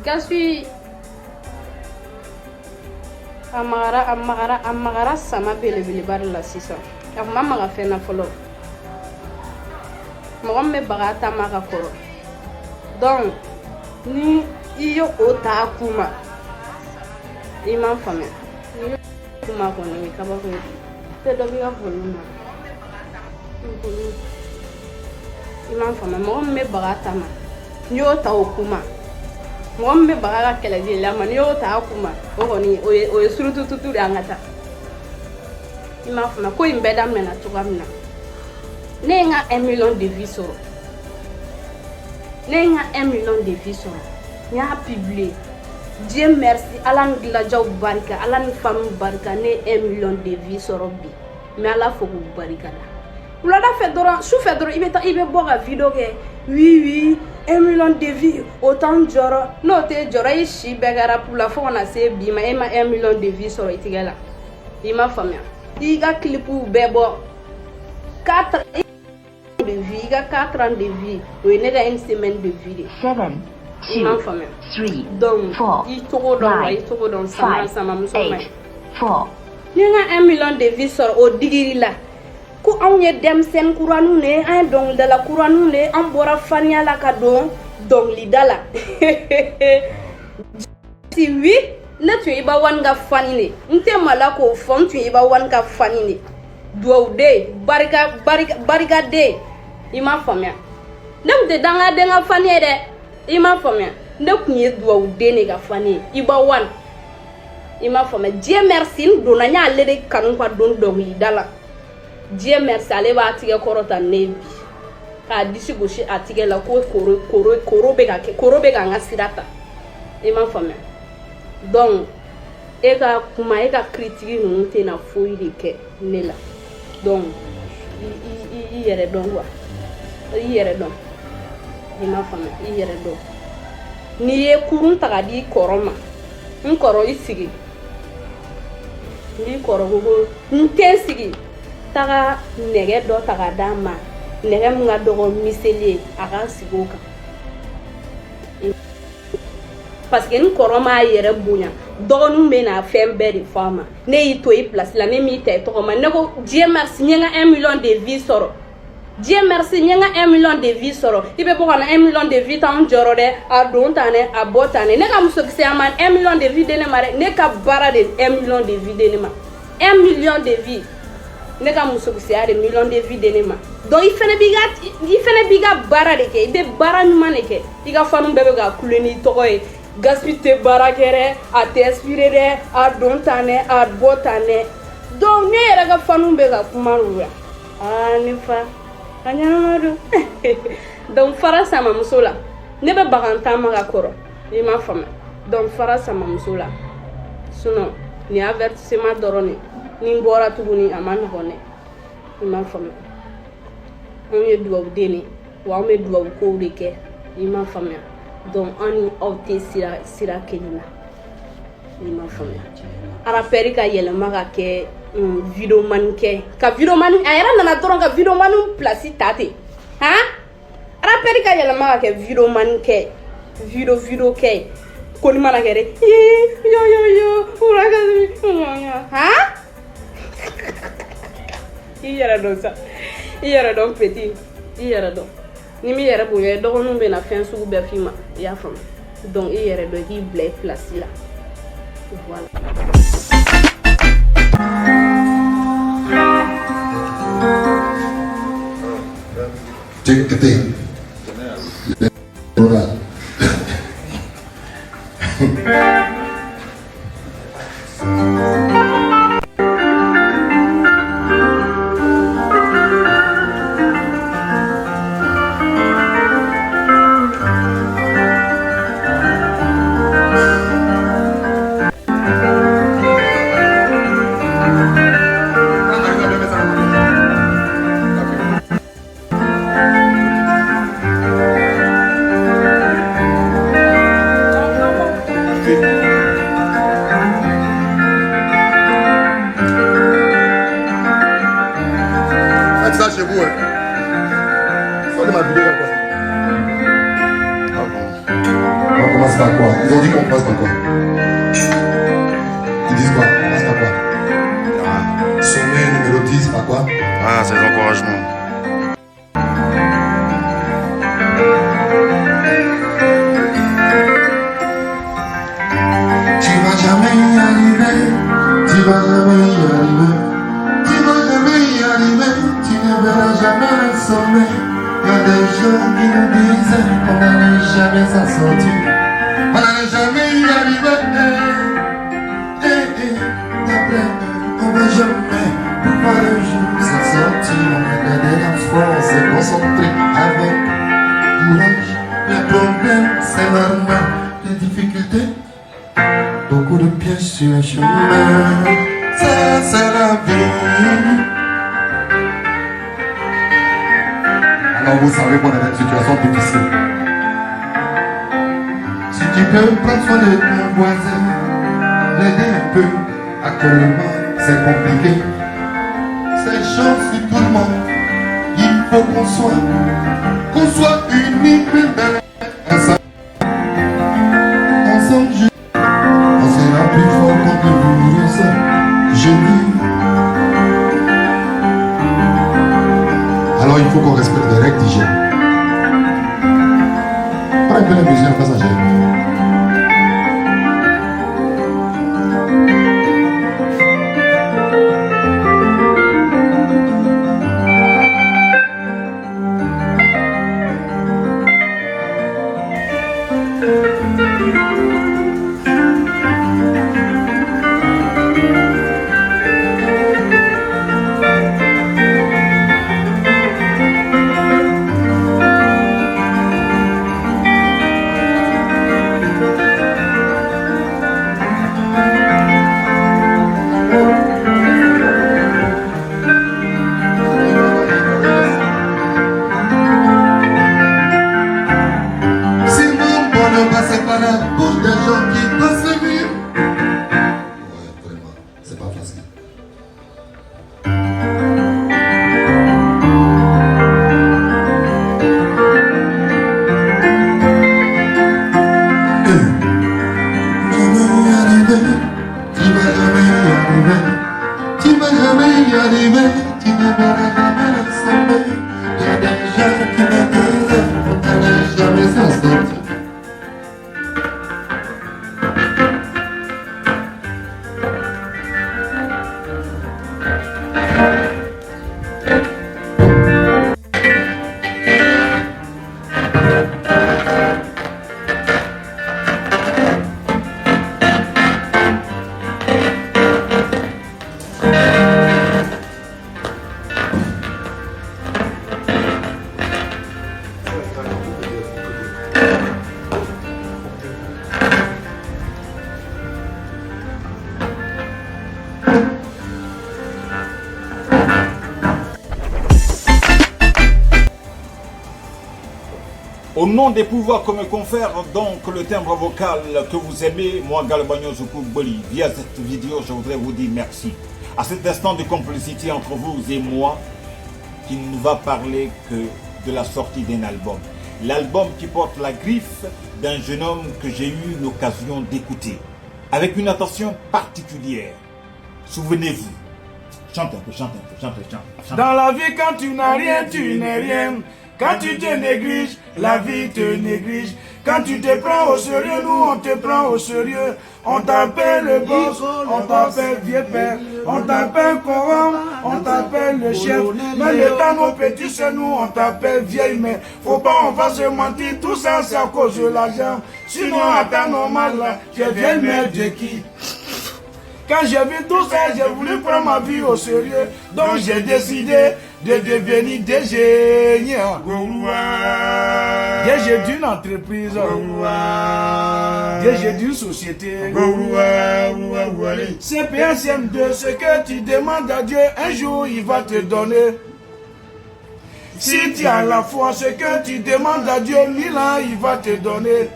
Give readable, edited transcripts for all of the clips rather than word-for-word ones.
Gasui amagara sama belebele bari la sisan. A kuma maga fɛn na fɔlɔ. Mɔgɔ min bɛ baga ta ma ka kɔrɔ. Donc ni i ye o ta kuma i m'a faamuya. Ni kuma kɔni o kabako ye. Tɛ dɔ b'i ka volume na. I m'a faamuya. Mɔgɔ min bɛ baga ta ma n'i y'o ta o kuma mɔgɔ min bɛ baga ka kɛlɛdi la ma n'i y'o ta kuma o kɔni o ye surutututu de an ka taa. I m'a faamuya ko in bɛɛ daminɛna cogoya min na ne ye n ka 1 million de vues sɔrɔ ne ye n ka 1 million de vues sɔrɔ n y'a publier Dieu merci Ala ni gilajaw barika Ala ni fanu barika ne ye 1 million de vues sɔrɔ bi mais Ala fo k'u barika da wulada fɛ dɔrɔn su fɛ dɔrɔn i bɛ bɔ ka vidéo kɛ oui 1 million de vues autant jɔrɔ n'o tɛ jɔrɔ i si bɛɛ kɛra pour la fo kana se bi ma e ma 1 million de vues sɔrɔ i tigɛ la i m'a faamuya i ka clipw bɛɛ bɔ 4 de vues i ka 4 ans de vues o ye ne ka 1 semaine de vues de 7, i m'a faamuya 3, donc 4, i togo dɔn wa i togo dɔn sama muso ma 8, 4. ni n ka 1 million de vues sɔrɔ o digiri la ko anw ye denmisɛnnin kuraniw de an ye dɔnkilidala kuraniw de an bɔra faniya la ka don dɔnkilida la si oui ne tun ye Iba One ka fani de n tɛ mala k'o fɔ n tun ye Iba One ka fani de duwawuden barika den i m'a faamuya ne tun tɛ dangaden ka fani ye dɛ i m'a faamuya ne tun ye duwawuden de ka fani ye Iba One i m'a faamuya Dieu merci n donna n y'ale de kanu ka don dɔnkilida la Dieu merci ale b'a tigɛ kɔrɔta ne bi k'a disi gosi a tigɛ la ko koro bɛ ka n ka sira ta i m'a faamuya donc e ka kuma e ka critique ninnu tɛna foyi de kɛ ne la donc i yɛrɛ dɔn quoi i yɛrɛ dɔn i m'a faamuya i yɛrɛ dɔn n'i ye kurun ta ka di i kɔrɔ ma n kɔrɔ i sigi n'i kɔrɔ ko n tɛ sigi taga nɛgɛ dɔ ta ka d'a ma nɛgɛ min ka dɔgɔ miseli ye a ka sigi o kan parce que n kɔrɔ m'a yɛrɛ bonya dɔgɔninw bɛ na fɛn bɛɛ de fɔ a ma ne y'i to i place la ne m'i ta i tɔgɔ ma ne ko Dieu merci n ye n ka 1 million de vues sɔrɔ Dieu merci n ye n ka 1 million de vues sɔrɔ i bɛ bɔ ka na 1 million de vues t'anw jɔrɔ dɛ a don tan dɛ a bɔ tan dɛ ne ka musokisɛya ma 1 million de vues de ne ma dɛ ne ka baara de 1 million de vues de ne ma 1 million de vues ne ka musokisɛya de 1 million de vues de ne ma donc i fɛnɛ b'i ka baara de kɛ i bɛ baara ɲuman de kɛ i ka fanu bɛɛ bɛ ka kule n'i tɔgɔ ye Gaspi tɛ baara kɛ dɛ a tɛ inspiré dɛ a don tan dɛ a bɔ tan dɛ donc ne yɛrɛ ka fanu bɛ ka kuma o la ne fa a ɲanama don donc fara sama muso la ne bɛ bagantan ma ka kɔrɔ i m'a faamuya donc fara sama muso la sinon nin avertissement dɔrɔn de ni n bɔra tuguni a ma nɔgɔn dɛ i m'a faamuya anw ye duwawuden de wa anw bɛ duwawu kow de kɛ i m'a faamuya donc an ni aw tɛ sira kelen na i m'a faamuya rapɛri ka yɛlɛma ka kɛ videomani kɛ ka videomani a yɛrɛ nana dɔrɔn ka videomani place ta ten han rapɛri ka yɛlɛma ka kɛ videomani kɛ video kɛ ko ni mana kɛ dɛ yo han i yɛrɛ dɔn sa i yɛrɛ dɔn petit i yɛrɛ dɔn ni mi yɛrɛ bonya dɔgɔninw bɛ na fɛn sugu bɛɛ f'i ma i y'a faamu donc i yɛrɛ dɔn i k'i bila i place la voilà. Take the thing. Voilà. Ça chez vous, hein. Sortez ma vidéo, quoi. On va commencer. par quoi? Ils ont dit qu'on passe par quoi? Ils disent quoi? On passe par quoi? Sommet numéro 10 par quoi? Ah, c'est l'encouragement. Tu vas jamais y arriver, tu vas jamais y arriver, tu vas jamais y arriver, tu ne verras jamais le sommet. Il y a des gens qui nous disaient qu'on n'allait jamais s'en sortir, on n'allait jamais y arriver. D'après eux, on va jamais pouvoir le jour s'en sortir. On va garder la force et concentrer avec courage. Les problèmes, c'est normal, les difficultés. Beaucoup de pièges sur le chemin, ça c'est la vie. Alors vous savez qu'on est dans une situation difficile. Si tu peux prendre soin de ton voisin, l'aider un peu, actuellement c'est compliqué. C'est chaud sur tout le monde, il faut qu'on soit unis ensemble. Ensemble, on sera plus fort contre le virus. Je dis. Alors il faut qu'on respecte les règles d'hygiène. Pas un peu la mesure passagère. Au nom des pouvoirs que me confère donc le timbre vocal que vous aimez, moi Galbanyo Zoukou Boli, via cette vidéo, je voudrais vous dire merci. À cet instant de complicité entre vous et moi, qui ne va parler que de la sortie d'un album. L'album qui porte la griffe d'un jeune homme que j'ai eu l'occasion d'écouter, avec une attention particulière. Souvenez-vous. Chante un peu, chante un peu, chante un peu, chante. Dans la vie, quand tu n'as rien, tu n'es rien. Quand tu te négliges, la vie te néglige. Quand tu te prends au sérieux, nous on te prend au sérieux. On t'appelle le boss, on t'appelle vieux père, on t'appelle Coran, on t'appelle le chef. Mais le temps nos petits, c'est nous, on t'appelle vieille mère. Faut pas on va se mentir, tout ça c'est à cause de l'argent. Sinon à temps normal là, j'ai vieille mère de qui? Quand j'ai vu tout ça, j'ai voulu prendre ma vie au sérieux. Donc j'ai décidé de devenir DG d'une entreprise, DG d'une société. CPSM2, ce que tu demandes à Dieu, un jour il va te donner. Si tu as la foi, ce que tu demandes à Dieu, 1000 ans il va te donner.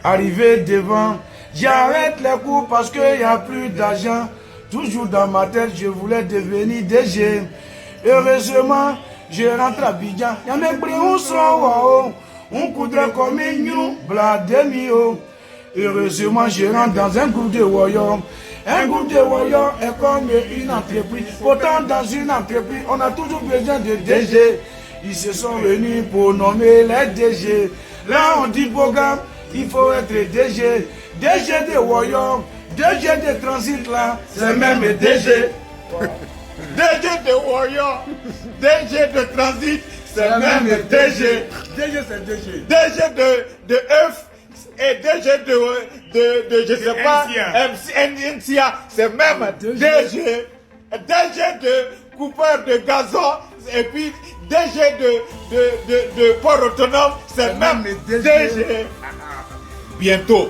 Arrivé devant, j'arrête les coups parce qu'il n'y a plus d'argent. Toujours dans ma tête, je voulais devenir DG. Heureusement, je rentre à Abidjan. Il y a mes prix où sont, on coudrait comme une blademio. Heureusement, je rentre dans un groupe de warriors. Un groupe de warriors est comme une entreprise. Pourtant, dans une entreprise, on a toujours besoin de DG. Ils se sont venus pour nommer les DG. Là, on dit programme, il faut être DG. DG de warriors, DG de transit là, c'est même DG. DG de Warrior, DG de Transit, c'est même DG. DG c'est DG. DG de F et DG de je sais pas, NCA, c'est même DG. DG de coupeur de gazon et puis DG de port autonome, c'est même DG. Bientôt,